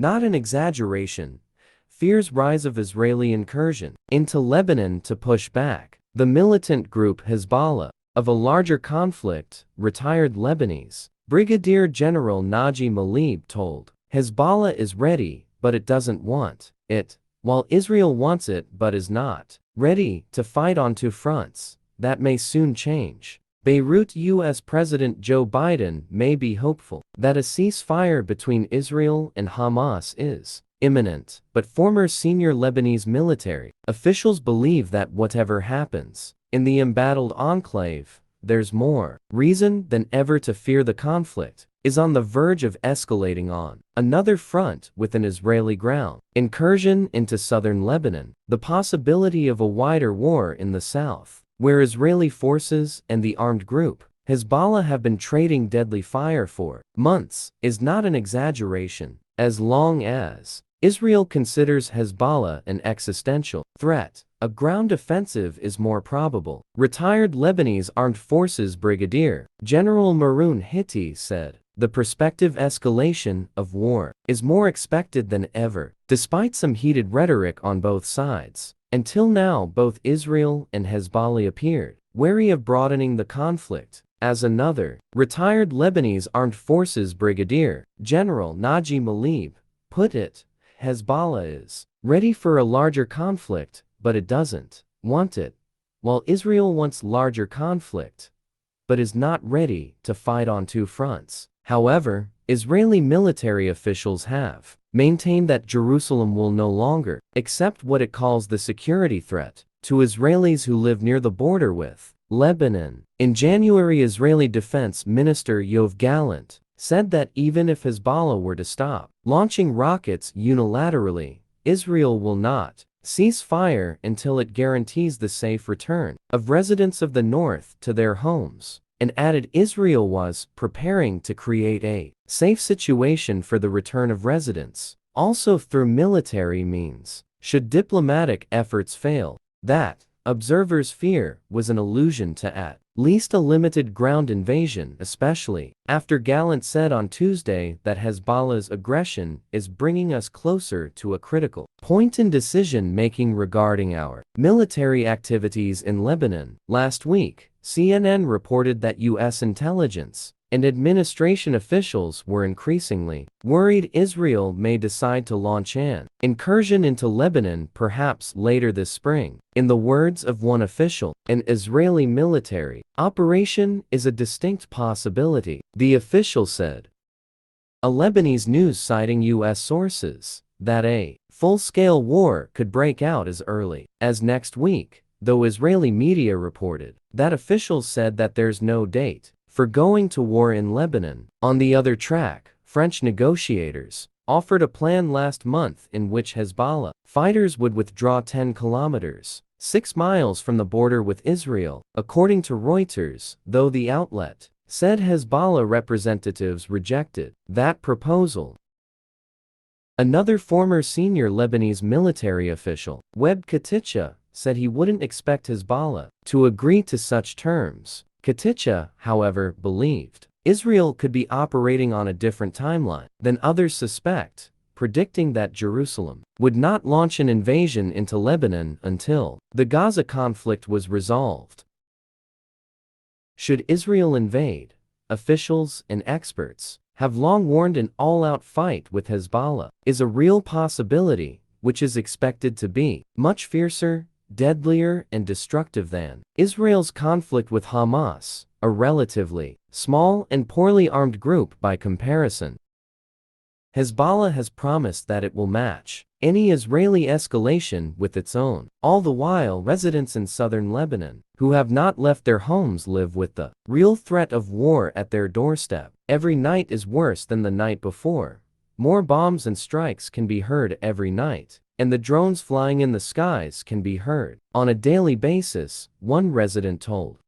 Not an exaggeration. Fears rise of Israeli incursion into Lebanon to push back the militant group Hezbollah of a larger conflict, retired Lebanese Brigadier General Naji Malib told. Hezbollah is ready, but it doesn't want it, while Israel wants it but is not ready to fight on two fronts. That may soon change. Beirut U.S. President Joe Biden may be hopeful that a ceasefire between Israel and Hamas is imminent, but former senior Lebanese military officials believe that whatever happens in the embattled enclave, there's more reason than ever to fear the conflict is on the verge of escalating on another front with an Israeli ground incursion into southern Lebanon, the possibility of a wider war in the south, where Israeli forces and the armed group Hezbollah have been trading deadly fire for months, is not an exaggeration, as long as Israel considers Hezbollah an existential threat. A ground offensive is more probable. Retired Lebanese Armed Forces Brigadier General Maroun Hitti said, "The prospective escalation of war is more expected than ever, despite some heated rhetoric on both sides. Until now, both Israel and Hezbollah appeared wary of broadening the conflict." As another retired Lebanese Armed Forces Brigadier General Naji Malib put it, Hezbollah is ready for a larger conflict, but it doesn't want it, while Israel wants larger conflict, but is not ready to fight on two fronts. However, Israeli military officials have maintained that Jerusalem will no longer accept what it calls the security threat to Israelis who live near the border with Lebanon. In January, Israeli Defense Minister Yoav Gallant said that even if Hezbollah were to stop launching rockets unilaterally, Israel will not cease fire until it guarantees the safe return of residents of the north to their homes, and added Israel was preparing to create a safe situation for the return of residents, also through military means, should diplomatic efforts fail. That, observers fear, was an allusion to at least a limited ground invasion, especially after Gallant said on Tuesday that Hezbollah's aggression is bringing us closer to a critical point in decision-making regarding our military activities in Lebanon. Last week, CNN reported that U.S. intelligence and administration officials were increasingly worried Israel may decide to launch an incursion into Lebanon perhaps later this spring. In the words of one official, an Israeli military operation is a distinct possibility, the official said. A Lebanese news citing U.S. sources that a full-scale war could break out as early as next week, though Israeli media reported that officials said that there's no date for going to war in Lebanon. On the other track, French negotiators offered a plan last month in which Hezbollah fighters would withdraw 10 kilometers, 6 miles from the border with Israel, according to Reuters, though the outlet said Hezbollah representatives rejected that proposal. Another former senior Lebanese military official, Web Katicha, said he wouldn't expect Hezbollah to agree to such terms. Katicha, however, believed Israel could be operating on a different timeline than others suspect, predicting that Jerusalem would not launch an invasion into Lebanon until the Gaza conflict was resolved. Should Israel invade, officials and experts have long warned an all-out fight with Hezbollah is a real possibility, which is expected to be much fiercer, deadlier and destructive than Israel's conflict with Hamas, a relatively small and poorly armed group by comparison. Hezbollah has promised that it will match any Israeli escalation with its own. All the while, residents in southern Lebanon, who have not left their homes, live with the real threat of war at their doorstep. Every night is worse than the night before. More bombs and strikes can be heard every night, and the drones flying in the skies can be heard on a daily basis, one resident told